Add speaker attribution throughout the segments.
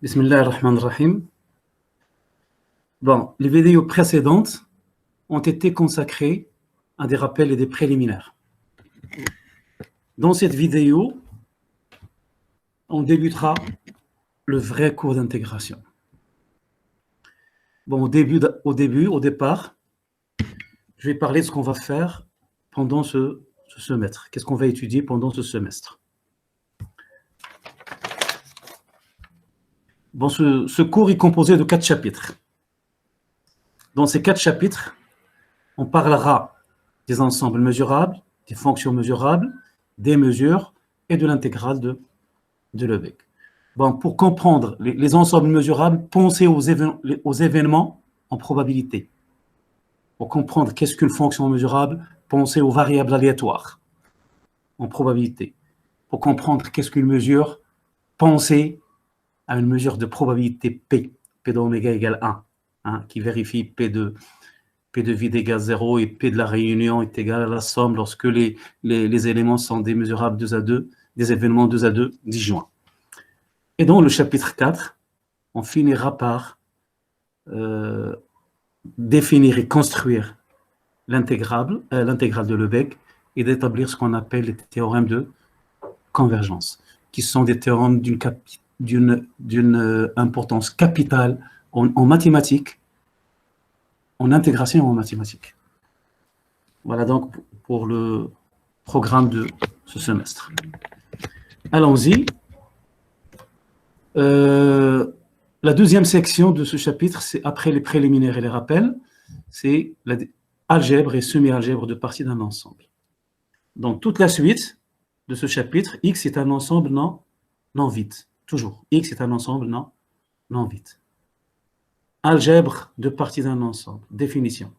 Speaker 1: Bismillah ar-Rahman ar-Rahim. Bon, les vidéos précédentes ont été consacrées à des rappels et des préliminaires. Dans cette vidéo, on débutera le vrai cours d'intégration. Bon, au départ, je vais parler de ce qu'on va faire pendant ce semestre. Qu'est-ce qu'on va étudier pendant ce semestre? Bon, ce cours est composé de 4 chapitres. Dans ces 4 chapitres, on parlera des ensembles mesurables, des fonctions mesurables, des mesures et de l'intégrale de Lebesgue. Bon, pour comprendre les ensembles mesurables, pensez aux événements en probabilité. Pour comprendre qu'est-ce qu'une fonction mesurable, pensez aux variables aléatoires en probabilité. Pour comprendre qu'est-ce qu'une mesure, pensez à une mesure de probabilité P, P de oméga égale 1, qui vérifie P de vide égale 0 et P de la réunion est égal à la somme lorsque les éléments sont des mesurables 2 à 2, des événements 2 à 2 disjoints. Et dans le chapitre 4, on finira par définir et construire l'intégrale de Lebesgue et d'établir ce qu'on appelle les théorèmes de convergence, qui sont des théorèmes d'une importance capitale en mathématiques, en intégration en mathématiques. Voilà donc pour le programme de ce semestre. Allons-y. La deuxième section de ce chapitre, c'est après les préliminaires et les rappels, c'est l'algèbre et semi-algèbre de partie d'un ensemble. Donc toute la suite de ce chapitre, X est un ensemble non vide. Toujours. X est un ensemble non vide. Algèbre de partie d'un ensemble. Définition.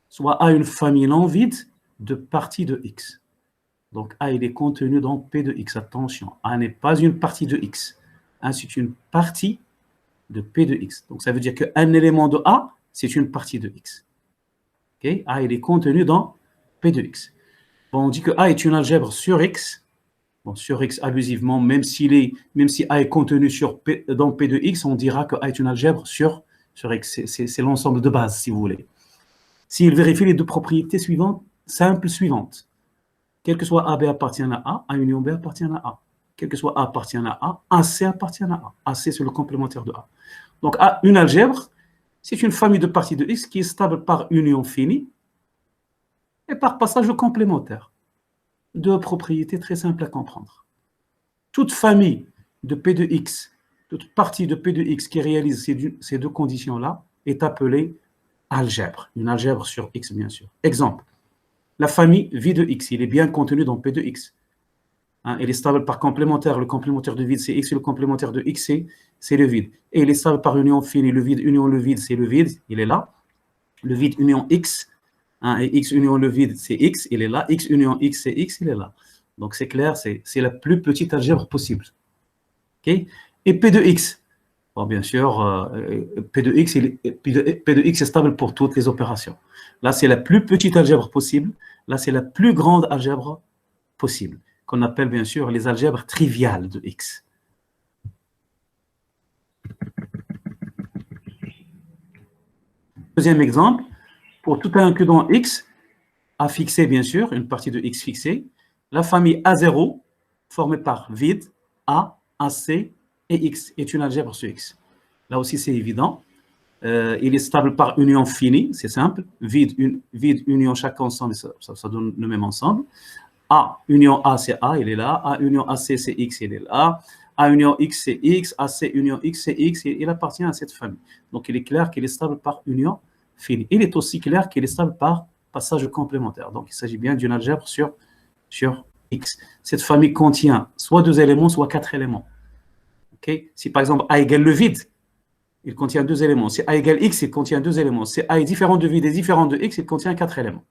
Speaker 1: Soit A une famille non vide de parties de X. Donc A il est contenu dans P de X. Attention, A n'est pas une partie de X. A c'est une partie de P de X. Donc ça veut dire qu'un élément de A, c'est une partie de X. Okay? A il est contenu dans P de X. Bon, on dit que A est une algèbre sur X. Bon, sur X abusivement, même si A est contenu dans P de X, on dira que A est une algèbre sur X. C'est l'ensemble de base, si vous voulez. S'il vérifie les deux propriétés simples suivantes, quel que soit AB appartient à A union B appartient à A. Quel que soit A appartient à A, AC appartient à A. AC, c'est le complémentaire de A. Donc, une algèbre, c'est une famille de parties de X qui est stable par union finie et par passage complémentaire. Deux propriétés très simples à comprendre. Toute famille de P de X, toute partie de P de X qui réalise ces deux conditions-là est appelée algèbre. Une algèbre sur X, bien sûr. Exemple, la famille V de X, il est bien contenu dans P de X. Il est stable par complémentaire. Le complémentaire de vide, c'est X, et le complémentaire de X, c'est le vide. Et il est stable par union finie. Le vide union le vide, c'est le vide, il est là. Le vide union X, et X union le vide, c'est X, il est là. X union X, c'est X, il est là. Donc c'est clair, c'est la plus petite algèbre possible. Okay? Et P de X, bon, bien sûr, P de X est stable pour toutes les opérations. Là, c'est la plus petite algèbre possible. Là, c'est la plus grande algèbre possible, qu'on appelle bien sûr les algèbres triviales de X. Deuxième exemple, pour tout un includant X, A fixé bien sûr, une partie de X fixée, la famille A0, formée par vide, A, AC et X, est une algèbre sur X. Là aussi, c'est évident. Il est stable par union finie, c'est simple. Vide, union, chaque ensemble, ça donne le même ensemble. A, union A, c'est A, il est là. A, union AC, c'est X, il est là. A, union X, c'est X. AC, union X, c'est X. Il appartient à cette famille. Donc, il est clair qu'il est stable par union finie. Il est aussi clair qu'il est stable par passage complémentaire. Donc, il s'agit bien d'une algèbre sur X. Cette famille contient soit 2 éléments, soit 4 éléments. Okay? Si, par exemple, A égale le vide, il contient 2 éléments. Si A égale X, il contient 2 éléments. Si A est différent de vide et différent de X, il contient 4 éléments.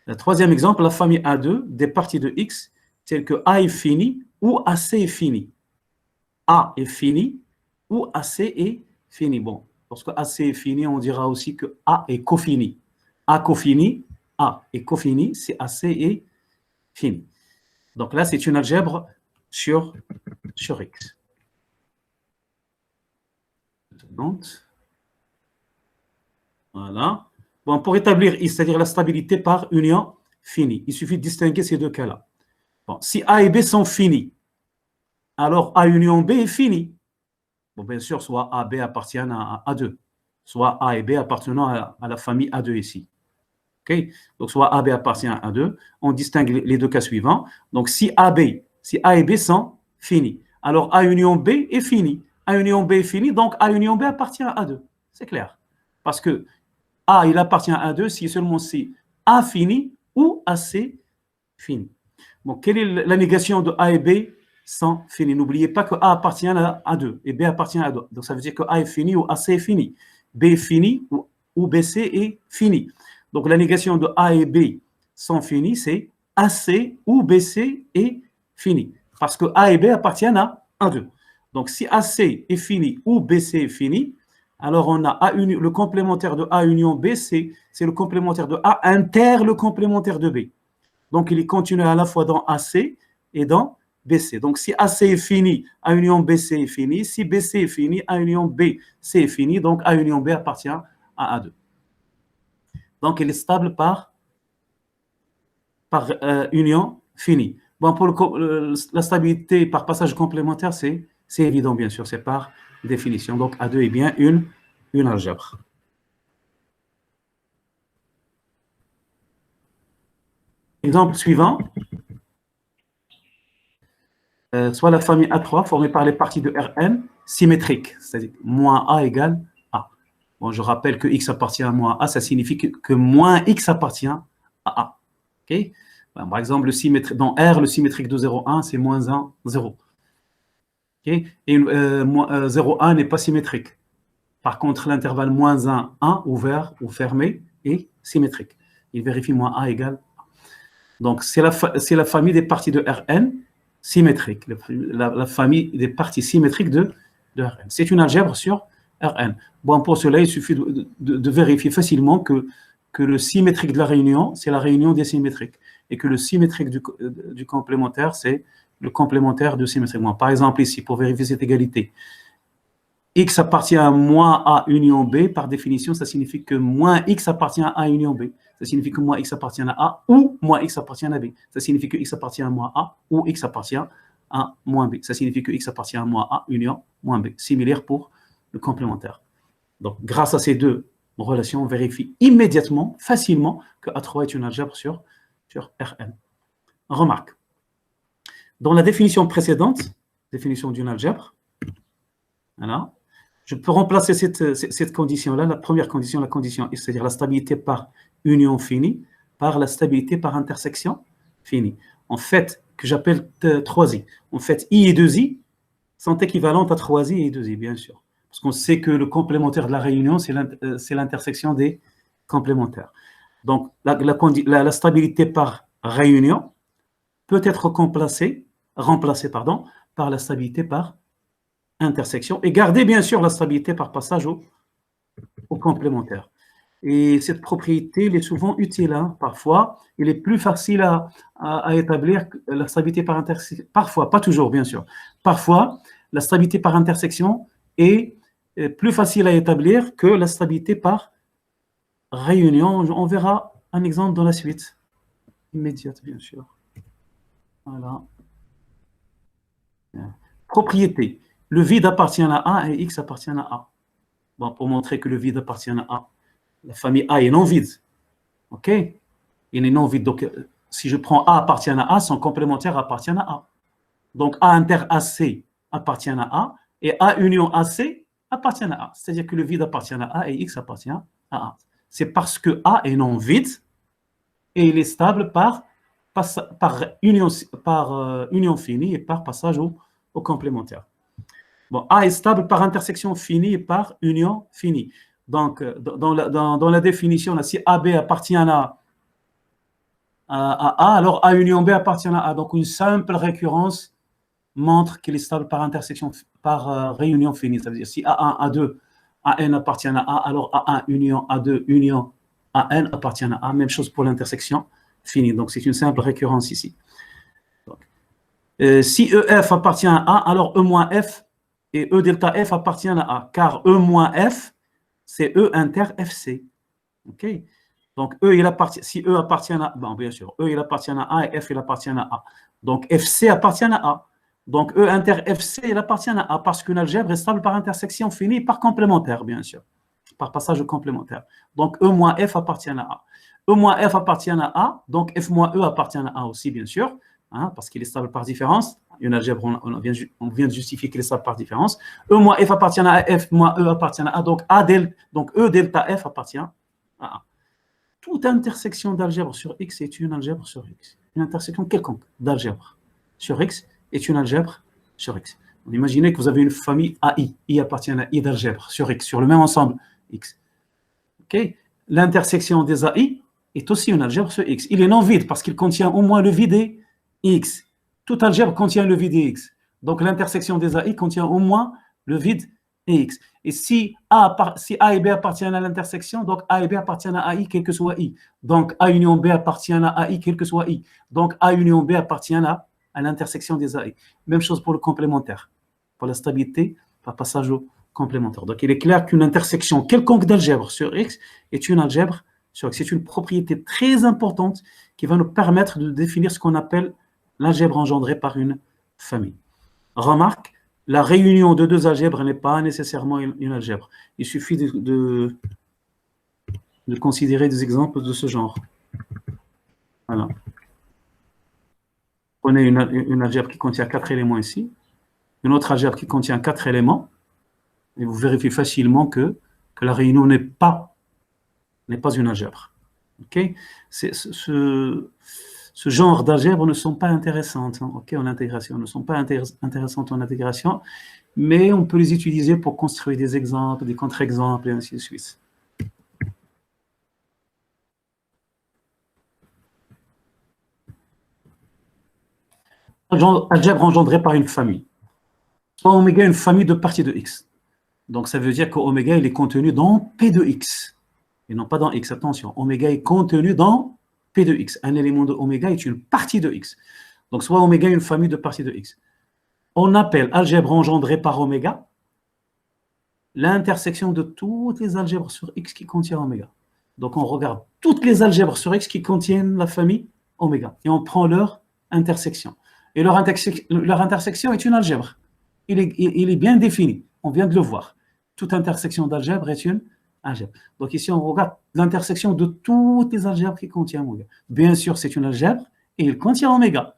Speaker 1: Le troisième exemple, la famille A2 des parties de X, telles que A est fini ou AC est fini. A est fini ou AC est fini. Bon, lorsque AC est fini, on dira aussi que A est cofini. A cofini, A est cofini, c'est AC est fini. Donc là, c'est une algèbre sur X. Donc, voilà. Bon, pour établir I, c'est-à-dire la stabilité par union finie, il suffit de distinguer ces deux cas-là. Bon, si A et B sont finis, alors A union B est fini. Bon, bien sûr, soit A, B appartiennent à A2, soit A et B appartenant à la famille A2 ici. Okay? Donc, soit A, B appartient à A2. On distingue les deux cas suivants. Donc, si A et B sont finis, alors A union B est fini. A union B est fini, donc A union B appartient à A2. C'est clair. Parce que A, il appartient à A2 si seulement si A fini ou AC fini. Bon, quelle est la négation de A et B sont finis? N'oubliez pas que A appartient à A2 et B appartient à A2. Donc, ça veut dire que A est fini ou AC est fini. B est fini ou BC est fini. Donc, la négation de A et B sont finis, c'est AC ou BC est fini. Parce que A et B appartiennent à A2. Donc, si AC est fini ou BC est fini, alors on a le complémentaire de A union B, c'est le complémentaire de A inter le complémentaire de B. Donc, il est continu à la fois dans AC et dans BC. Donc, si AC est fini, A union BC est fini. Si BC est fini, A union BC est fini. Donc, A union B appartient à A2. Donc, il est stable par union finie. Bon, pour la stabilité par passage complémentaire, c'est évident, bien sûr, c'est par définition. Donc, A2 est bien une algèbre. Exemple suivant. Soit la famille A3 formée par les parties de Rn symétriques, c'est-à-dire moins A égale A. Bon, je rappelle que X appartient à moins A, ça signifie que moins X appartient à A. Okay? Par exemple, dans R, le symétrique de 0,1, c'est moins 1, 0. Okay? Et 0,1 n'est pas symétrique. Par contre, l'intervalle moins 1, 1, ouvert ou fermé, est symétrique. Il vérifie moins A égale A. Donc, c'est la famille des parties de Rn symétriques, la famille des parties symétriques de Rn. C'est une algèbre sur Rn. Bon, pour cela, il suffit de vérifier facilement que le symétrique de la réunion, c'est la réunion des symétriques, et que le symétrique du complémentaire, c'est le complémentaire du symétrique. Bon, par exemple, ici, pour vérifier cette égalité, X appartient à moins A union B, par définition, ça signifie que moins X appartient à A union B. Ça signifie que moins X appartient à A ou moins X appartient à B. Ça signifie que X appartient à moins A ou X appartient à moins B. Ça signifie que X appartient à moins A union moins B. Similaire pour le complémentaire. Donc, grâce à ces deux relations, on vérifie immédiatement, facilement, que A3 est une algèbre sur Rn. Remarque. Dans la définition précédente, définition d'une algèbre, voilà, je peux remplacer cette condition-là, la première condition, la condition, c'est-à-dire la stabilité par union finie, par la stabilité par intersection finie. En fait, que j'appelle 3i. En fait, I et 2i sont équivalentes à 3i et 2i, bien sûr. Parce qu'on sait que le complémentaire de la réunion, c'est l'intersection des complémentaires. Donc, la stabilité par réunion peut être remplacée par la stabilité par intersection et garder bien sûr la stabilité par passage au complémentaire. Et cette propriété, elle est souvent utile. Hein. Parfois, il est plus facile à établir la stabilité par intersection. Parfois, pas toujours, bien sûr. Parfois, la stabilité par intersection est plus facile à établir que la stabilité par réunion. On verra un exemple dans la suite. Immédiate, bien sûr. Voilà. Propriété. Le vide appartient à A et X appartient à A. Bon, pour montrer que le vide appartient à A. La famille A est non vide. OK? Il est non vide. Donc, si je prends A appartient à A, son complémentaire appartient à A. Donc, A inter AC appartient à A et A union AC appartient à A. C'est-à-dire que le vide appartient à A et X appartient à A. C'est parce que A est non vide et il est stable par union finie et par passage au complémentaire. Bon, A est stable par intersection finie et par union finie. Donc, dans la définition, là, si AB appartient à A, alors A union B appartient à A. Donc, une simple récurrence montre qu'il est stable par intersection, par réunion finie. Ça veut dire si A1, A2, AN appartient à A, alors A1 union A2 union AN appartient à A. Même chose pour l'intersection finie. Donc, c'est une simple récurrence ici. Donc, si EF appartient à A, alors E moins F et E delta F appartient à A, car E moins F, c'est E inter FC. OK? Donc, si E appartient à, bon, bien sûr, E il appartient à A et F il appartient à A. Donc, FC appartient à A. Donc, E inter FC il appartient à A parce qu'une algèbre est stable par intersection finie par complémentaire, bien sûr, par passage complémentaire. Donc, E moins F appartient à A. E moins F appartient à A, donc F moins E appartient à A aussi, bien sûr, hein, parce qu'il est stable par différence. Une algèbre, on vient de justifier qu'il est stable par différence. E moins F appartient à A, F moins E appartient à A, donc E delta F appartient à A. Toute intersection d'algèbre sur X est une algèbre sur X. Une intersection quelconque d'algèbre sur X est une algèbre sur X. Donc, imaginez que vous avez une famille AI. I appartient à I d'algèbre sur X, sur le même ensemble X. Okay? L'intersection des AI est aussi une algèbre sur X. Il est non vide parce qu'il contient au moins le vide et X. Toute algèbre contient le vide et X. Donc l'intersection des AI contient au moins le vide et X. Et si A et B appartiennent à l'intersection, donc A et B appartiennent à AI, quel que soit I. Donc A union B appartient à AI, quel que soit I. Donc A union B appartient à l'intersection des AI. Même chose pour le complémentaire. Pour la stabilité, par passage au complémentaire. Donc il est clair qu'une intersection quelconque d'algèbre sur X est une algèbre sur X. C'est une propriété très importante qui va nous permettre de définir ce qu'on appelle l'algèbre engendrée par une famille. Remarque, la réunion de deux algèbres n'est pas nécessairement une algèbre. Il suffit de considérer des exemples de ce genre. Voilà. Prenez une algèbre qui contient 4 éléments ici, une autre algèbre qui contient 4 éléments, et vous vérifiez facilement que la réunion n'est pas une algèbre. Okay? Ce genre d'algèbres ne sont pas intéressantes, hein, okay, en intégration, ne sont pas intéressantes en intégration, mais on peut les utiliser pour construire des exemples, des contre-exemples, et ainsi de suite. Algèbre engendrée par une famille. Soit oméga une famille de parties de X. Donc ça veut dire qu'oméga il est contenu dans P de X, et non pas dans X, attention. Oméga est contenu dans P de X. Un élément de oméga est une partie de X. Donc soit oméga une famille de parties de X. On appelle algèbre engendrée par oméga l'intersection de toutes les algèbres sur X qui contiennent oméga. Donc on regarde toutes les algèbres sur X qui contiennent la famille oméga, et on prend leur intersection. Et leur intersection est une algèbre. Il est bien défini, on vient de le voir. Toute intersection d'algèbre est une algèbre. Donc ici, on regarde l'intersection de toutes les algèbres qui contiennent oméga. Bien sûr, c'est une algèbre et il contient oméga.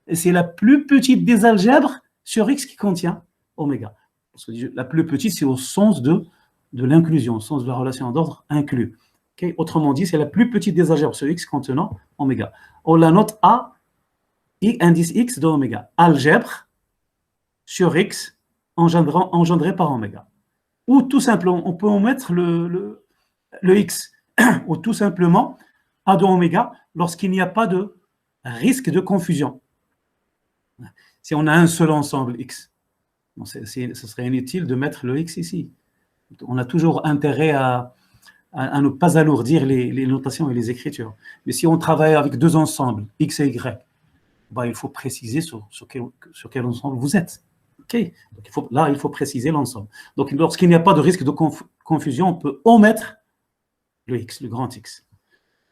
Speaker 1: Et c'est la plus petite des algèbres sur X qui contient oméga. Parce que la plus petite, c'est au sens de l'inclusion, au sens de la relation d'ordre inclus. Okay? Autrement dit, c'est la plus petite des algèbres sur X contenant oméga. On la note A, indice X de oméga. Algèbre sur X engendré par oméga. Ou tout simplement, on peut omettre le X, ou tout simplement A de oméga lorsqu'il n'y a pas de risque de confusion. Si on a un seul ensemble X, bon, ce serait inutile de mettre le X ici. On a toujours intérêt à ne pas alourdir les notations et les écritures. Mais si on travaille avec deux ensembles, X et Y, bah, il faut préciser sur quel ensemble vous êtes. Okay. Donc il faut préciser l'ensemble. Donc, lorsqu'il n'y a pas de risque de confusion, on peut omettre le X, le grand X.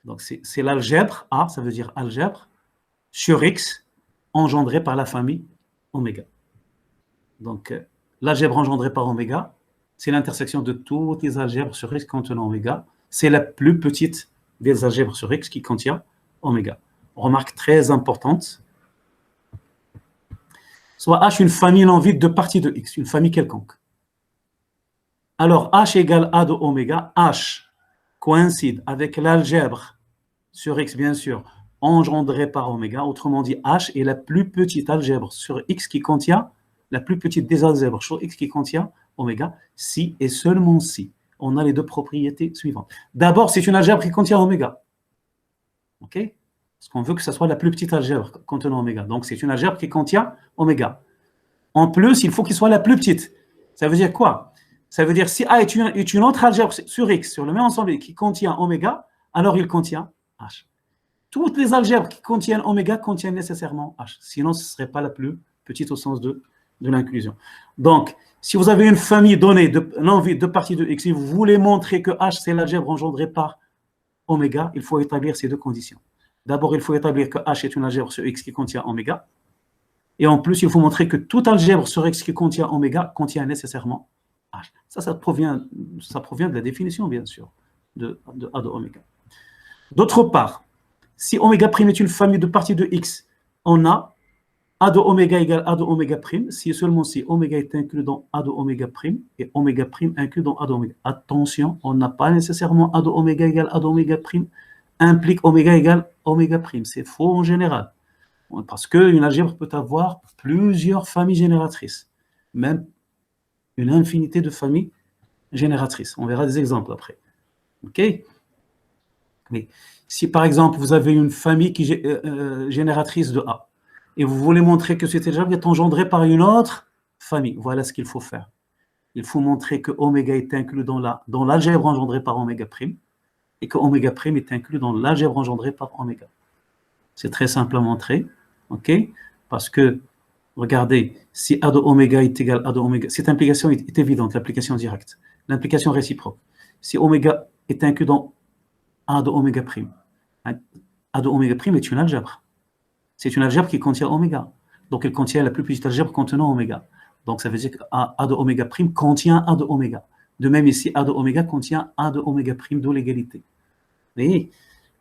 Speaker 1: Donc, c'est l'algèbre A, ça veut dire algèbre, sur X, engendrée par la famille oméga. Donc, l'algèbre engendrée par oméga, c'est l'intersection de toutes les algèbres sur X contenant oméga. C'est la plus petite des algèbres sur X qui contient oméga. Remarque très importante. Soit H une famille non vide de parties de X, une famille quelconque. Alors H égale A de oméga, H coïncide avec l'algèbre sur X, bien sûr, engendrée par oméga. Autrement dit, H est la plus petite algèbre sur X qui contient, la plus petite des algèbres sur X qui contient oméga, si et seulement si. On a les deux propriétés suivantes. D'abord, c'est une algèbre qui contient oméga. OK ? Parce qu'on veut que ce soit la plus petite algèbre contenant oméga. Donc, c'est une algèbre qui contient oméga. En plus, il faut qu'il soit la plus petite. Ça veut dire quoi? Ça veut dire si A est une autre algèbre sur X, sur le même ensemble qui contient oméga, alors il contient H. Toutes les algèbres qui contiennent oméga contiennent nécessairement H. Sinon, ce ne serait pas la plus petite au sens de l'inclusion. Donc, Si vous avez une famille donnée, l'envie de partie de X, si vous voulez montrer que H, c'est l'algèbre engendrée par oméga, il faut établir ces deux conditions. D'abord, il faut établir que H est une algèbre sur X qui contient oméga. Et en plus, il faut montrer que toute algèbre sur X qui contient oméga contient nécessairement H. Ça provient de la définition, bien sûr, de A de oméga. D'autre part, si oméga prime est une famille de parties de X, on a A de oméga égale A de oméga prime, si et seulement si oméga est inclus dans A de oméga prime et oméga prime inclus dans A de oméga. Attention, on n'a pas nécessairement A de oméga égale A de oméga prime implique oméga égale oméga prime. C'est faux en général. Parce qu'une algèbre peut avoir plusieurs familles génératrices, même une infinité de familles génératrices. On verra des exemples après. OK? Mais si par exemple vous avez une famille qui génératrice de A, et vous voulez montrer que cette algèbre est engendrée par une autre famille, voilà ce qu'il faut faire. Il faut montrer que oméga est inclus dans l'algèbre engendrée par oméga prime, et que oméga prime est inclus dans l'algèbre engendrée par oméga. C'est très simple à montrer, ok? Parce que, regardez, si A de oméga est égal à A de oméga, cette implication est évidente, l'application directe. L'implication réciproque. Si oméga est inclus dans A de oméga prime, A de oméga prime est une algèbre. C'est une algèbre qui contient oméga. Donc, elle contient la plus petite algèbre contenant oméga. Donc, ça veut dire que A de oméga prime contient A de oméga. De même ici, A de oméga contient A de oméga prime, d'où l'égalité. Vous voyez?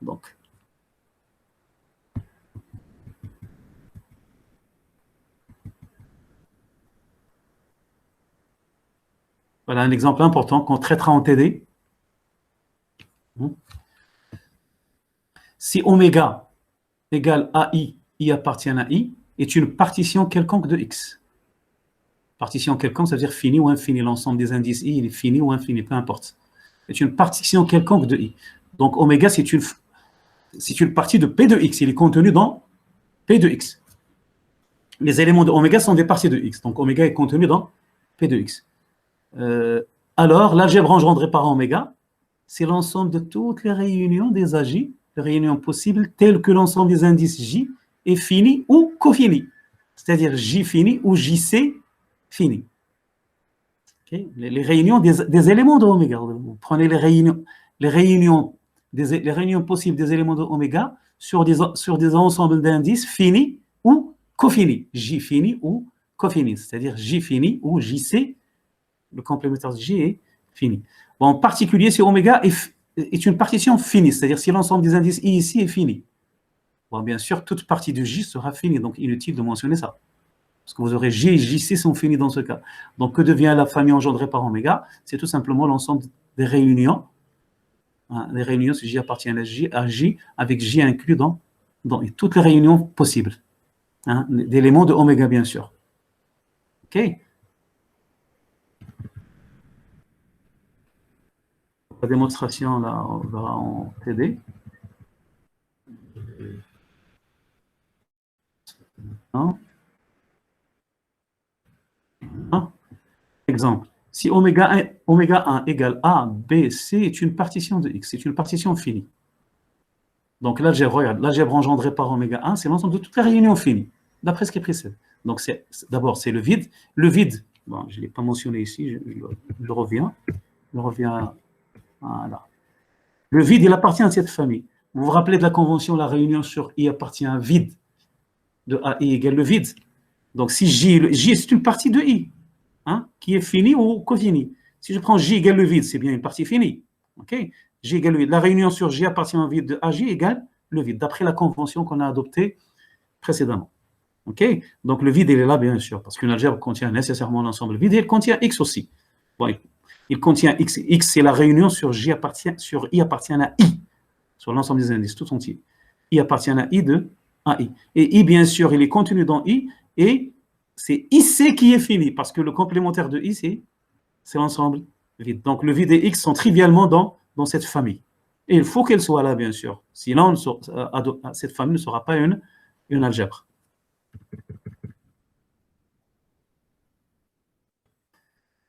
Speaker 1: Donc, voilà un exemple important qu'on traitera en TD. Si oméga égale AI, I appartient à I, est une partition quelconque de X. Partition quelconque, ça veut dire fini ou infini. L'ensemble des indices I, il est fini ou infini, peu importe. C'est une partition quelconque de I. Donc, oméga, c'est une partie de P de X. Il est contenu dans P de X. Les éléments de oméga sont des parties de X. Donc, oméga est contenu dans P de X. Alors, l'algèbre engendrée par oméga, c'est l'ensemble de toutes les réunions des AJ, les réunions possibles, telles que l'ensemble des indices J est fini ou cofini. C'est-à-dire J fini ou JC fini. Okay. Les réunions des éléments de oméga. Vous prenez les réunions possibles des éléments de oméga sur des ensembles d'indices finis ou cofinis. J fini ou cofini. C'est-à-dire J fini ou JC, le complémentaire de J est fini. Bon, en particulier, si oméga est une partition finie, c'est-à-dire si l'ensemble des indices I ici est fini. Bon, bien sûr, toute partie de J sera finie, donc inutile de mentionner ça. Parce que vous aurez J et JC sont finis dans ce cas. Donc, que devient la famille engendrée par oméga? C'est tout simplement l'ensemble des réunions. Les réunions, si J appartient à J, avec J inclus dans toutes les réunions possibles. D'éléments de oméga, bien sûr. OK? La démonstration, là, on va en TD. Non. Exemple, si oméga 1 égale A, B, C est une partition de X, c'est une partition finie. Donc l'algèbre, regarde, l'algèbre engendrée par oméga 1, c'est l'ensemble de toutes les réunions finies, d'après ce qui précède. Donc d'abord, c'est le vide. Le vide, bon, je ne l'ai pas mentionné ici, je reviens. Voilà. Le vide, il appartient à cette famille. Vous vous rappelez de la convention, la réunion sur I appartient à vide de AI égale le vide. Donc si J c'est une partie de I, qui est finie ou cofini. Si je prends J égale le vide, c'est bien une partie finie. Okay? J égale le vide. La réunion sur J appartient au vide de AJ égale le vide, d'après la convention qu'on a adoptée précédemment. Okay? Donc le vide, il est là, bien sûr, parce qu'une algèbre contient nécessairement l'ensemble vide, et elle contient X aussi. Bon, il contient X. X, c'est la réunion sur I appartient à I, sur l'ensemble des indices, tout entier. I appartient à I de AI. Et I, bien sûr, il est contenu dans I, et c'est IC qui est fini, parce que le complémentaire de I, c'est l'ensemble vide. Donc, le vide et X sont trivialement dans cette famille. Et il faut qu'elle soit là, bien sûr. Sinon, cette famille ne sera pas une algèbre.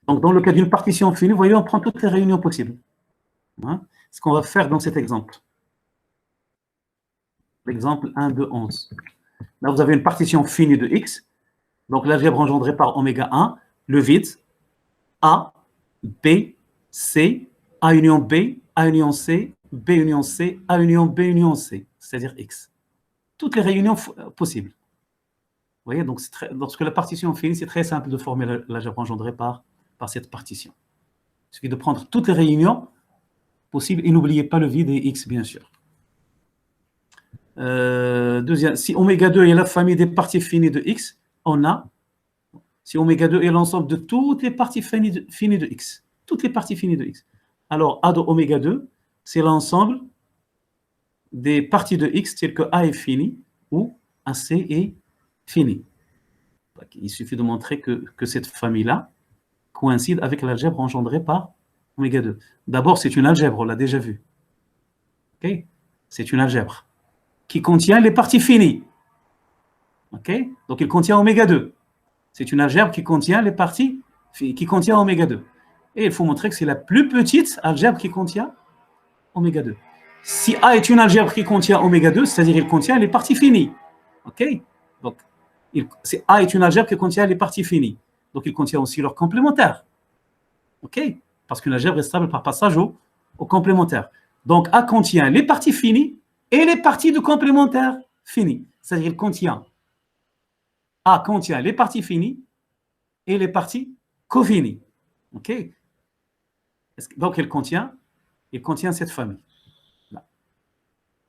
Speaker 1: Donc, dans le cas d'une partition finie, vous voyez, on prend toutes les réunions possibles. Ce qu'on va faire dans cet exemple. L'exemple 1, 2, 11. Là, vous avez une partition finie de X. Donc, l'algèbre engendrée par oméga 1, le vide, A, B, C, A union B, A union C, B union C, A union B union C, c'est-à-dire X. Toutes les réunions possibles. Vous voyez, donc lorsque la partition est finie, c'est très simple de former l'algèbre engendrée par cette partition. Il suffit de prendre toutes les réunions possibles et n'oubliez pas le vide et X, bien sûr. Deuxième, si oméga 2 est la famille des parties finies de X, on a, si oméga 2 est l'ensemble de toutes les parties finies de X, toutes les parties finies de X, alors A de oméga 2, c'est l'ensemble des parties de X telles que A est fini ou AC est fini. Il suffit de montrer que cette famille-là coïncide avec l'algèbre engendrée par oméga 2. D'abord, c'est une algèbre, on l'a déjà vu. Okay? C'est une algèbre qui contient les parties finies. Okay? Donc, il contient oméga 2. C'est une algèbre qui contient les parties qui contient oméga 2. Et il faut montrer que c'est la plus petite algèbre qui contient oméga 2. Si A est une algèbre qui contient oméga 2, c'est-à-dire qu'il contient les parties finies. OK? Donc, A est une algèbre qui contient les parties finies. Donc, il contient aussi leurs complémentaires. OK? Parce qu'une algèbre est stable par passage au complémentaire. Donc, A contient les parties finies et les parties de complémentaires finies. C'est-à-dire qu'il contient A contient les parties finies et les parties cofinies. OK? Donc, il contient cette famille. Là.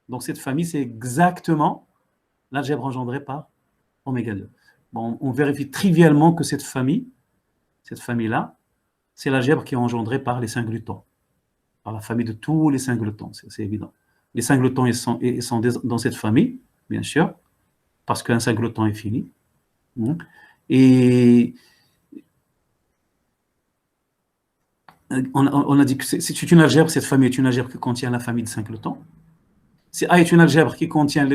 Speaker 1: Donc, cette famille, c'est exactement l'algèbre engendrée par oméga 2. Bon, on vérifie trivialement que cette famille-là, c'est l'algèbre qui est engendrée par les singletons, par la famille de tous les singletons, c'est évident. Les singletons, ils sont dans cette famille, bien sûr, parce qu'un singleton est fini. Et on a dit que c'est une algèbre, cette famille est une algèbre qui contient la famille de singletons. Si A est une algèbre qui contient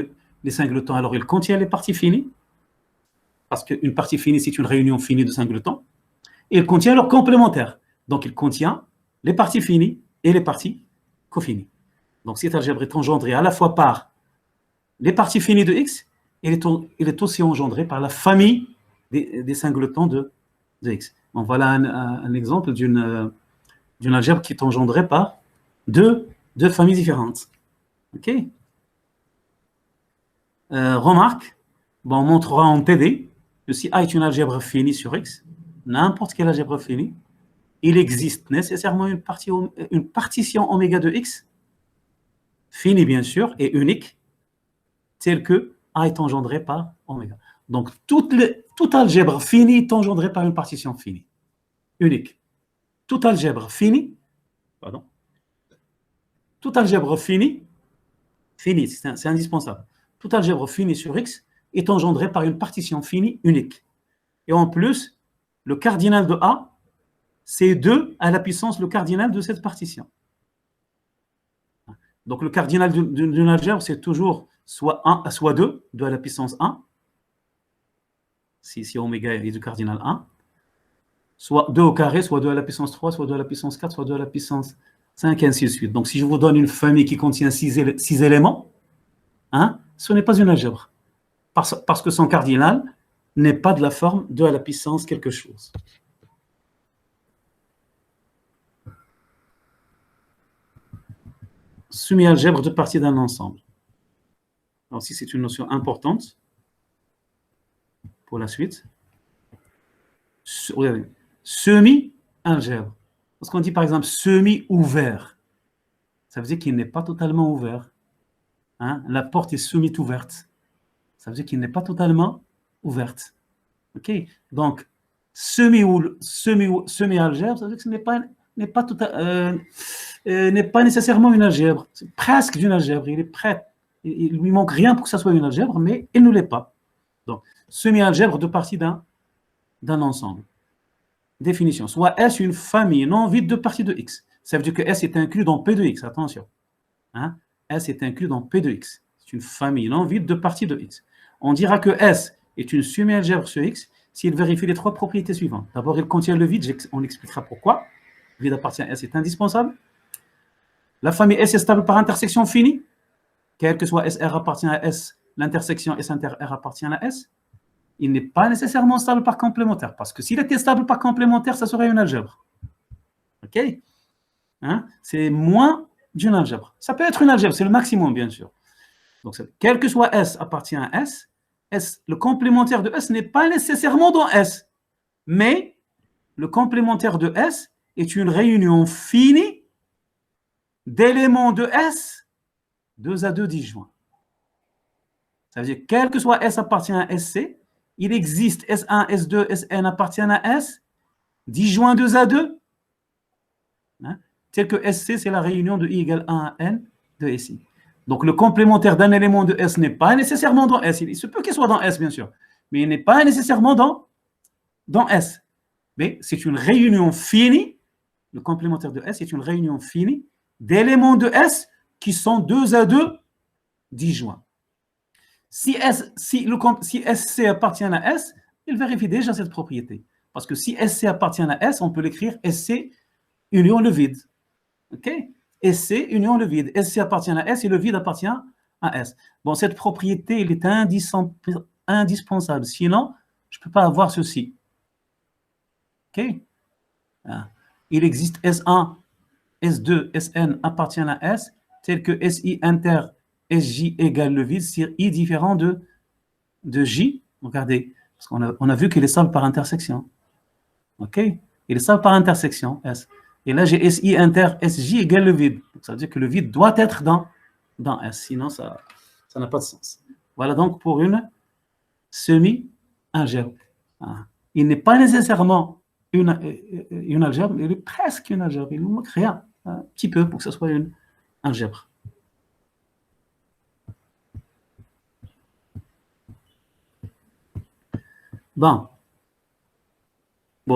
Speaker 1: les singletons, alors il contient les parties finies, parce qu'une partie finie, c'est une réunion finie de singletons, et il contient leurs complémentaires. Donc, il contient les parties finies et les parties cofinies. Donc, cette algèbre est engendrée à la fois par les parties finies de X, et elle est aussi engendrée par la famille des singletons de X. Donc, voilà un exemple d'une algèbre qui est engendrée par deux familles différentes. OK? Remarque, on montrera en PD que si A est une algèbre finie sur X, n'importe quelle algèbre finie, il existe nécessairement une partition oméga de X, finie bien sûr, et unique, telle que A est engendrée par oméga. Donc, toute algèbre finie est engendrée par une partition finie, unique. Toute algèbre finie, c'est indispensable. Toute algèbre finie sur X est engendrée par une partition finie unique. Et en plus, le cardinal de A, c'est 2 à la puissance le cardinal de cette partition. Donc, le cardinal d'une algèbre, c'est toujours soit 2 à la puissance 1, si oméga est du cardinal 1, soit 2 au carré, soit 2 à la puissance 3, soit 2 à la puissance 4, soit 2 à la puissance 5, et ainsi de suite. Donc, si je vous donne une famille qui contient 6 éléments, ce n'est pas une algèbre, parce que son cardinal n'est pas de la forme 2 à la puissance quelque chose. Semi-algèbre de partie d'un ensemble. Alors, si c'est une notion importante pour la suite. Semi-algèbre. Lorsqu'on dit par exemple semi-ouvert, ça veut dire qu'il n'est pas totalement ouvert. La porte est semi-ouverte. Ça veut dire qu'il n'est pas totalement ouverte. OK? Donc, semi-algèbre, ça veut dire que ce n'est pas nécessairement une algèbre. C'est presque une algèbre. Il est prêt. Il ne lui manque rien pour que ça soit une algèbre, mais il ne l'est pas. Donc, semi-algèbre de partie d'un ensemble. Définition. Soit S une famille non vide de parties de X. Ça veut dire que S est inclus dans P de X. Attention. S est inclus dans P de X. C'est une famille non vide de parties de X. On dira que S est une semi-algèbre sur X s'il vérifie les 3 propriétés suivantes. D'abord, il contient le vide. On expliquera pourquoi. Le vide appartient à S est indispensable. La famille S est stable par intersection finie. Quel que soit SR appartient à S, l'intersection S inter R appartient à S. Il n'est pas nécessairement stable par complémentaire. Parce que s'il était stable par complémentaire, ça serait une algèbre. OK? Hein? C'est moins d'une algèbre. Ça peut être une algèbre, c'est le maximum, bien sûr. Donc, quel que soit S appartient à S, le complémentaire de S n'est pas nécessairement dans S. Mais le complémentaire de S est une réunion finie d'éléments de S 2 à 2 disjoints. Ça veut dire, quel que soit S appartient à SC, il existe S1, S2, Sn appartiennent à S, disjoint 2 à 2, hein, tel que SC, c'est la réunion de I égale 1 à N de SI. Donc, le complémentaire d'un élément de S n'est pas nécessairement dans S. Il se peut qu'il soit dans S, bien sûr, mais il n'est pas nécessairement dans S. Mais c'est une réunion finie, le complémentaire de S est une réunion finie d'éléments de S qui sont 2 à 2 disjoints. Si SC appartient à S, il vérifie déjà cette propriété. Parce que si SC appartient à S, on peut l'écrire SC union le vide. OK? SC union le vide. SC appartient à S et le vide appartient à S. Bon, cette propriété, elle est indispensable. Sinon, je ne peux pas avoir ceci. OK? Il existe S1, S2, Sn appartiennent à S, tel que Si inter Sj égale le vide, c'est I différent de J. Regardez, parce qu'on a vu qu'il est stable par intersection. OK? Il est stable par intersection, S. Et là, j'ai Si inter Sj égale le vide. Donc, ça veut dire que le vide doit être dans S, sinon ça n'a pas de sens. Voilà donc pour une semi-algèbre. Il n'est pas nécessairement une algèbre, il est presque une algèbre. Il ne manque rien, un petit peu, pour que ce soit une algèbre. Bon,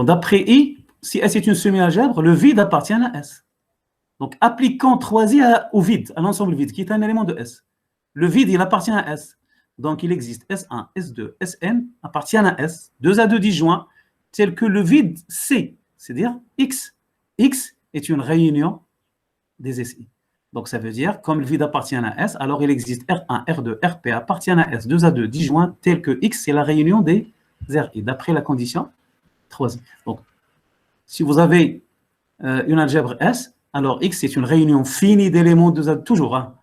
Speaker 1: d'après I, si S est une semi-algèbre, le vide appartient à S. Donc, appliquons 3i au vide, à l'ensemble vide, qui est un élément de S. Le vide, il appartient à S. Donc, il existe S1, S2, Sn appartiennent à S, 2 à 2 disjoints, tel que le vide C, c'est-à-dire X. X est une réunion des SI. Donc, ça veut dire, comme le vide appartient à S, alors il existe R1, R2, RP appartiennent à S, 2 à 2 disjoints, tel que X, c'est la réunion des RI, d'après la condition 3i. Donc, si vous avez une algèbre S, alors X est une réunion finie d'éléments 2 à 2, toujours,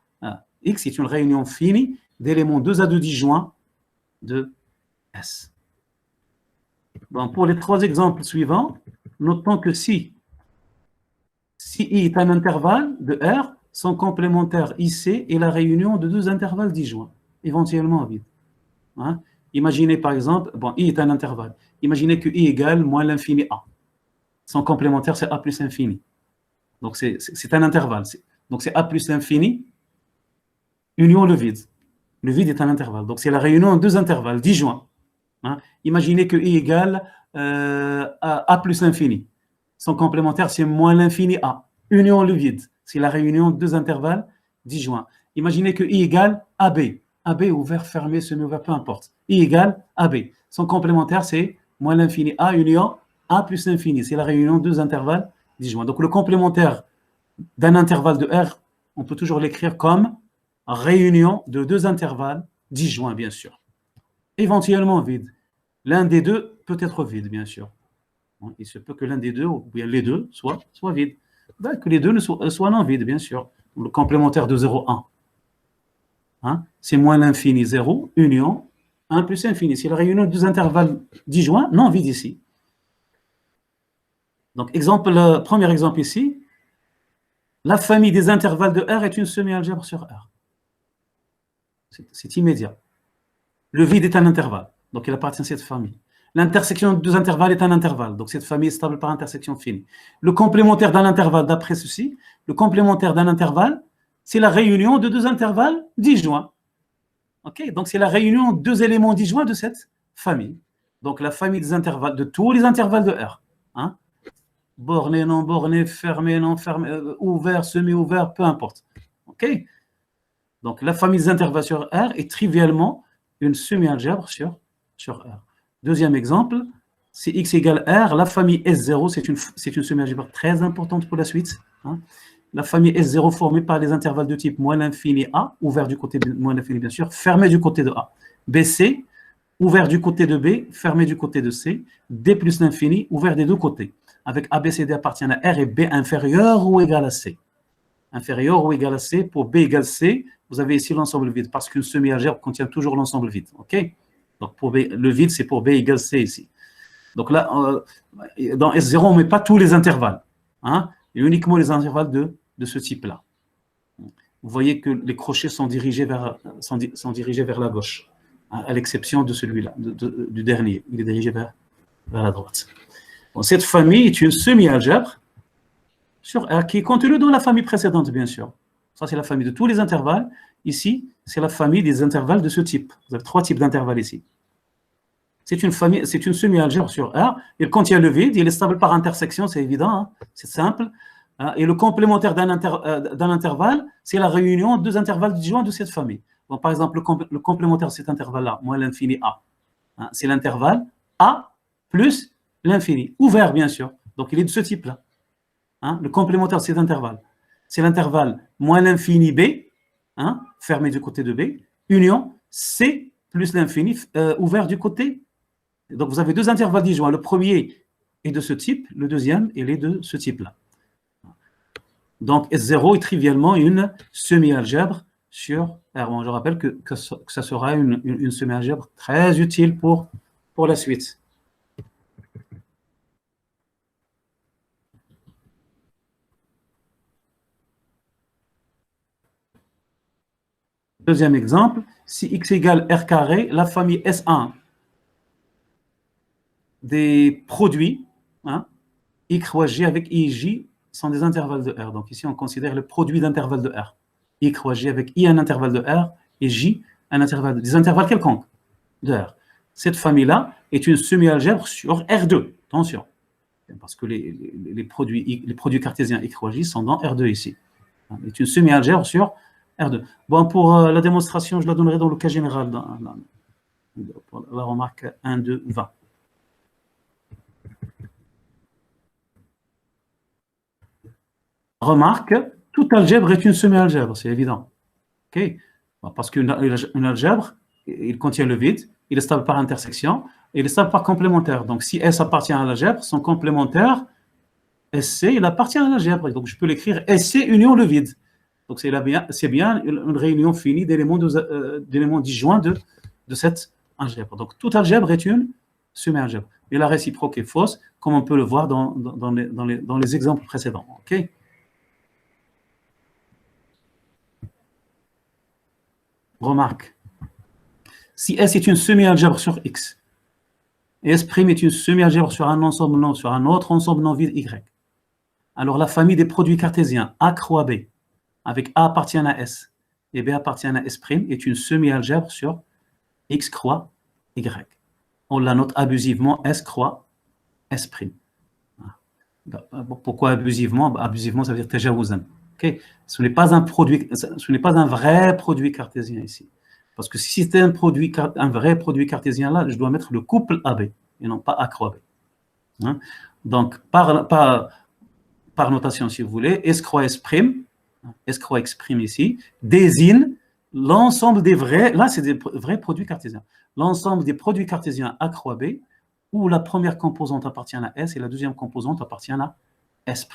Speaker 1: X est une réunion finie d'éléments 2 à 2 disjoints de S. Bon, pour les 3 exemples suivants, notons que si I est un intervalle de R, son complémentaire IC est la réunion de 2 intervalles disjoints, éventuellement vides. Imaginez par exemple, I est un intervalle. Imaginez que I égale moins l'infini A. Son complémentaire, c'est A plus infini. Donc, c'est un intervalle. Donc, c'est A plus l'infini, union le vide. Le vide est un intervalle. Donc, c'est la réunion de 2 intervalles disjoints. Imaginez que I égale A plus l'infini. Son complémentaire, c'est moins l'infini A. Union le vide. C'est la réunion de 2 intervalles disjoints. Imaginez que I égale AB. AB ouvert, fermé, semi-ouvert, peu importe. I égale AB. Son complémentaire, c'est moins l'infini A union A plus l'infini. C'est la réunion de 2 intervalles disjoints. Donc, le complémentaire d'un intervalle de R, on peut toujours l'écrire comme réunion de 2 intervalles disjoints, bien sûr. Éventuellement vide. L'un des deux peut être vide, bien sûr. Il se peut que l'un des deux, ou bien les deux, soit vide. Que les deux ne soient non vides, bien sûr. Le complémentaire de 0, 1. C'est moins l'infini 0, union 1 plus infini. C'est la réunion de 2 intervalles disjoints, non vides ici. Donc, premier exemple ici, la famille des intervalles de R est une semi-algèbre sur R. C'est immédiat. Le vide est un intervalle, donc il appartient à cette famille. L'intersection de 2 intervalles est un intervalle, donc cette famille est stable par intersection finie. Le complémentaire d'un intervalle, d'après ceci, le complémentaire d'un intervalle, c'est la réunion de 2 intervalles disjoints. OK? Donc c'est la réunion de 2 éléments disjoints de cette famille. Donc la famille des intervalles, de tous les intervalles de R. Borné, non borné, fermé, non fermé, ouvert, semi-ouvert, peu importe. OK? Donc la famille des intervalles sur R est trivialement une semi-algèbre sur R. Deuxième exemple, si X égale R, la famille S0, c'est une semi-algèbre très importante pour la suite. La famille S0 formée par les intervalles de type moins l'infini A, ouvert du côté de moins l'infini bien sûr, fermé du côté de A. BC, ouvert du côté de B, fermé du côté de C. D plus l'infini, ouvert des deux côtés. avec A, B, C, D appartient à R et B inférieur ou égal à C. Inférieur ou égal à C, pour B égale C, vous avez ici l'ensemble vide, parce qu'une semi-algèbre contient toujours l'ensemble vide. OK? Donc, pour B, le vide, c'est pour B égale C ici. Donc là, dans S0, on ne met pas tous les intervalles, hein, et uniquement les intervalles de ce type-là. Vous voyez que les crochets sont dirigés vers la gauche, hein, à l'exception de celui-là, du dernier. Il est dirigé vers la droite. Bon, cette famille est une semi-algèbre sur R qui est contenue dans la famille précédente, bien sûr. Ça, c'est la famille de tous les intervalles. Ici, c'est la famille des intervalles de ce type. Vous avez 3 types d'intervalles ici. C'est une semi-algèbre sur R. Il contient le vide, il est stable par intersection, c'est évident, hein, c'est simple. Et le complémentaire d'un intervalle, c'est la réunion de 2 intervalles disjoints de cette famille. Bon, par exemple, le complémentaire de cet intervalle-là, moins l'infini A, hein, c'est l'intervalle A plus l'infini, ouvert bien sûr. Donc il est de ce type-là. Hein, le complémentaire de cet intervalle, c'est l'intervalle moins l'infini B, hein, fermé du côté de B, union C plus l'infini ouvert du côté. Donc vous avez 2 intervalles disjoints. Le premier est de ce type, le deuxième il est de ce type-là. Donc S0 est trivialement une semi-algèbre sur R. Bon, je rappelle que ça sera une semi-algèbre très utile pour la suite. Deuxième exemple, si x égale r carré, la famille S1 des produits, hein, i croix g avec i et j sont des intervalles de R. Donc ici, on considère le produit d'intervalle de R. I croix J avec I un intervalle de R et J un intervalle, des intervalles quelconques de R. Cette famille-là est une semi-algèbre sur R2. Attention, parce que les produits cartésiens I croix J sont dans R2 ici. C'est une semi-algèbre sur R2. Bon, pour la démonstration, je la donnerai dans le cas général, pour la remarque 1, 2, 20. Remarque, toute algèbre est une semi-algèbre, c'est évident. Okay. Parce qu'une algèbre, il contient le vide, il est stable par intersection, et il est stable par complémentaire. Donc si S appartient à l'algèbre, son complémentaire, SC, il appartient à l'algèbre. Donc je peux l'écrire SC union le vide. Donc c'est bien une réunion finie d'éléments disjoints de cette algèbre. Donc toute algèbre est une semi-algèbre. Et la réciproque est fausse, comme on peut le voir dans les exemples précédents. Okay. Remarque, si S est une semi-algèbre sur X, et S' est une semi-algèbre sur un autre ensemble non vide Y, alors la famille des produits cartésiens A croix B, avec A appartient à S et B appartient à S' est une semi-algèbre sur X croix Y. On la note abusivement S croix S'. Pourquoi abusivement? Abusivement, ça veut dire tajawuzan. Okay. Ce n'est pas un vrai produit cartésien ici. Parce que si c'était un vrai produit cartésien là, je dois mettre le couple AB et non pas A croix B. Hein? Donc, par notation, si vous voulez, S croix S', S croix X' ici, désigne l'ensemble des vrais, là c'est des vrais produits cartésiens, l'ensemble des produits cartésiens A croix B, où la première composante appartient à S et la deuxième composante appartient à S'.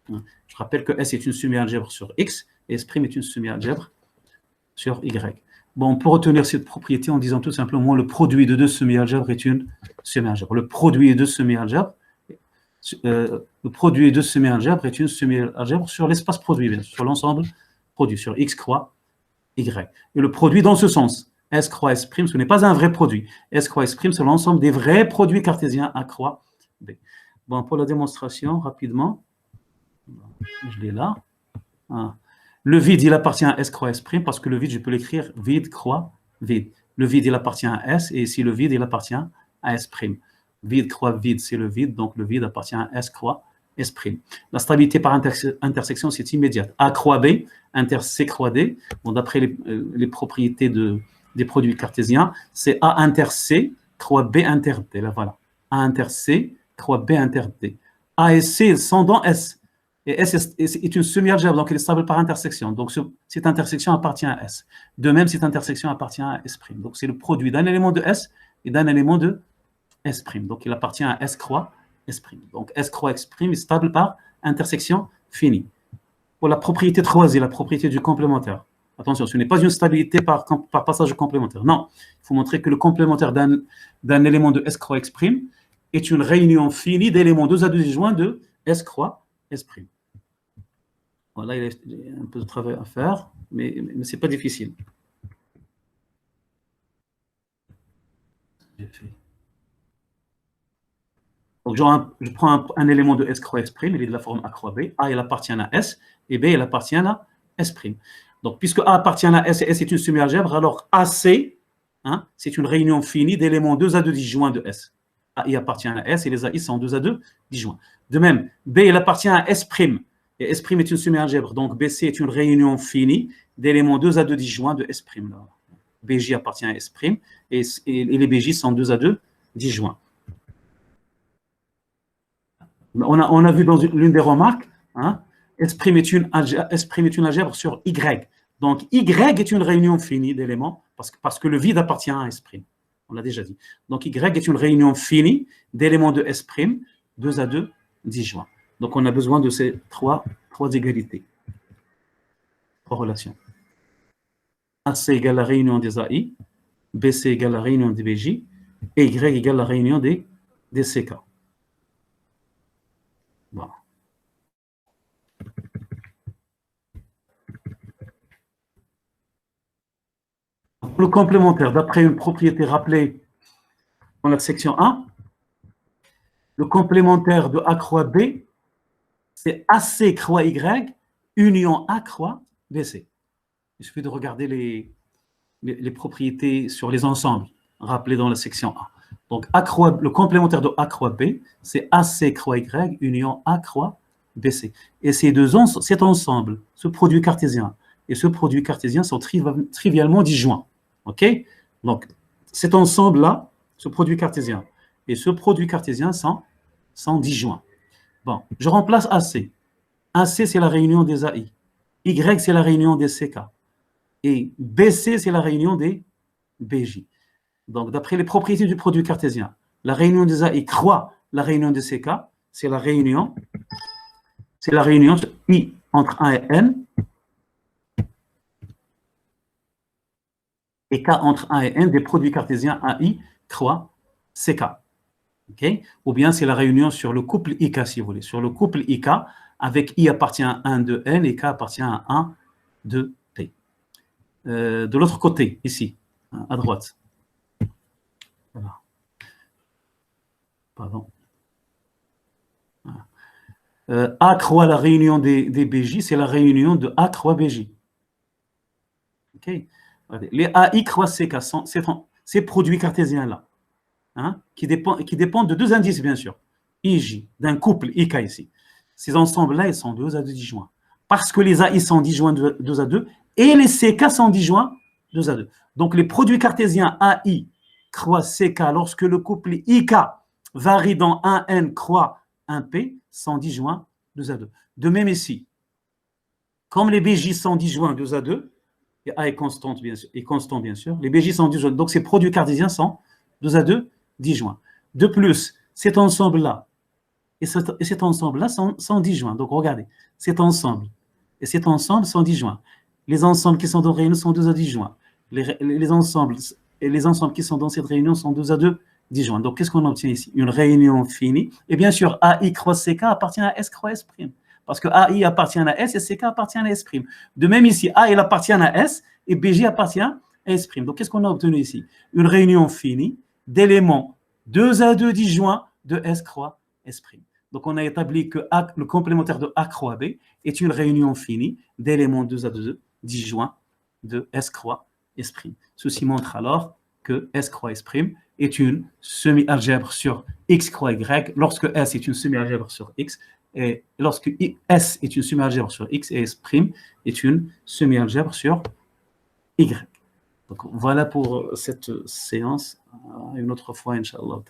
Speaker 1: Je rappelle que S est une semi-algèbre sur X et S' est une semi-algèbre sur Y. Bon, on peut retenir cette propriété en disant tout simplement le produit de 2 semi-algèbres est une semi-algèbre. Le produit de semi-algèbre est une semi-algèbre sur l'espace produit, bien sûr, sur l'ensemble produit, sur X croix Y. Et le produit dans ce sens, S croix S', ce n'est pas un vrai produit. S croix S', c'est l'ensemble des vrais produits cartésiens A croix B. Bon, pour la démonstration, rapidement, je l'ai là. Ah. Le vide, il appartient à S croix S', parce que le vide, je peux l'écrire vide croix vide. Le vide, il appartient à S, et ici, le vide, il appartient à S'. Vide croix vide, c'est le vide, donc le vide appartient à S croix S'. La stabilité par intersection, c'est immédiate. A croix B, inter C croix D. Bon, d'après les propriétés des produits cartésiens, c'est A inter C croix B inter D. Là, voilà. A inter C croix B inter D. A et C sont dans S. Et S est une semi-algèbre, donc elle est stable par intersection. Donc cette intersection appartient à S. De même, cette intersection appartient à S'. Donc c'est le produit d'un élément de S et d'un élément de S'. Donc il appartient à S croix S'. Donc S croix X' est stable par intersection finie. Pour la propriété 3, la propriété du complémentaire. Attention, ce n'est pas une stabilité par passage complémentaire. Non, il faut montrer que le complémentaire d'un élément de S croix X' est une réunion finie d'éléments 2 à 2 disjoints de S croix S'. Voilà, il y a un peu de travail à faire, mais ce n'est pas difficile. Donc, je prends un élément de S croix S', il est de la forme A croix B. A, il appartient à S, et B, il appartient à S'. Donc, puisque A appartient à S et S est une semi-algèbre, alors AC, hein, c'est une réunion finie d'éléments 2 à 2 disjoints de S. AI appartient à S et les AI sont 2 à 2 disjoints. De même, B, il appartient à S', et S' est une semi-algèbre, donc BC est une réunion finie d'éléments 2 à 2 disjoints de S'. BJ appartient à S', et les BJ sont 2 à 2 disjoints. On a vu dans l'une des remarques, hein, S' est une algèbre sur Y. Donc, Y est une réunion finie d'éléments, parce que le vide appartient à S'. On l'a déjà dit. Donc, Y est une réunion finie d'éléments de S', 2 à 2 disjoints. Donc, on a besoin de ces trois égalités, trois relations. AC égale la réunion des AI, BC égale la réunion des BJ, et Y égale la réunion des CK. Voilà. Le complémentaire, d'après une propriété rappelée dans la section 1, le complémentaire de A croix B, c'est AC croix Y, union A croix BC. Il suffit de regarder les propriétés sur les ensembles rappelés dans la section A. Donc, le complémentaire de A croix B, c'est AC croix Y, union A croix BC. Et cet ensemble, ce produit cartésien et ce produit cartésien sont trivialement disjoints. OK? Donc, cet ensemble-là, ce produit cartésien et ce produit cartésien sont disjoints. Bon, je remplace AC. AC, c'est la réunion des AI. Y, c'est la réunion des CK. Et BC, c'est la réunion des BJ. Donc, d'après les propriétés du produit cartésien, la réunion des AI croît la réunion des CK, c'est la réunion I entre 1 et N, et K entre 1 et N des produits cartésiens AI croît CK. Okay? Ou bien c'est la réunion sur le couple IK, si vous voulez. Sur le couple IK, avec I appartient à 1 de N et K appartient à 1 de P. De l'autre côté, ici, à droite. Voilà. Pardon. A croix la réunion des BJ, c'est la réunion de A croix BJ. Okay? Les AI croix CK, ces produits cartésiens-là, hein, qui dépendent de deux indices, bien sûr. IJ, d'un couple IK ici. Ces ensembles-là, ils sont 2 à 2 disjoints. Parce que les AI sont disjoints 2 à 2 et les CK sont disjoints 2 à 2. Donc, les produits cartésiens AI croix CK, lorsque le couple IK varie dans 1N croix 1P, sont disjoints 2 à 2. De même ici, comme les BJ sont disjoints 2 à 2, et A est constant, bien sûr, les BJ sont disjoints. Donc, ces produits cartésiens sont 2 à 2 disjoints. De plus, cet ensemble-là et cet ensemble-là sont disjoints. Donc, regardez, cet ensemble et cet ensemble sont disjoints. Les ensembles qui sont dans la réunion sont 2 à 2 disjoints. Les ensembles qui sont dans cette réunion sont 2 à 2 disjoints. Donc, qu'est-ce qu'on obtient ici? Une réunion finie. Et bien sûr, AI cross CK appartient à S cross S'. Parce que AI appartient à S et CK appartient à S'. De même ici, A, il appartient à S et BJ appartient à S'. Donc, qu'est-ce qu'on a obtenu ici? Une réunion finie d'éléments 2 à 2 disjoints de S croix S'. Donc, on a établi que le complémentaire de A croix B est une réunion finie d'éléments 2 à 2 disjoints de S croix S'. Ceci montre alors que S croix S' est une semi-algèbre sur X croix Y lorsque S est une semi-algèbre sur X et lorsque S est une semi-algèbre sur X et S' est une semi-algèbre sur Y. Donc, voilà pour cette séance. Une autre fois, Inch'Allah.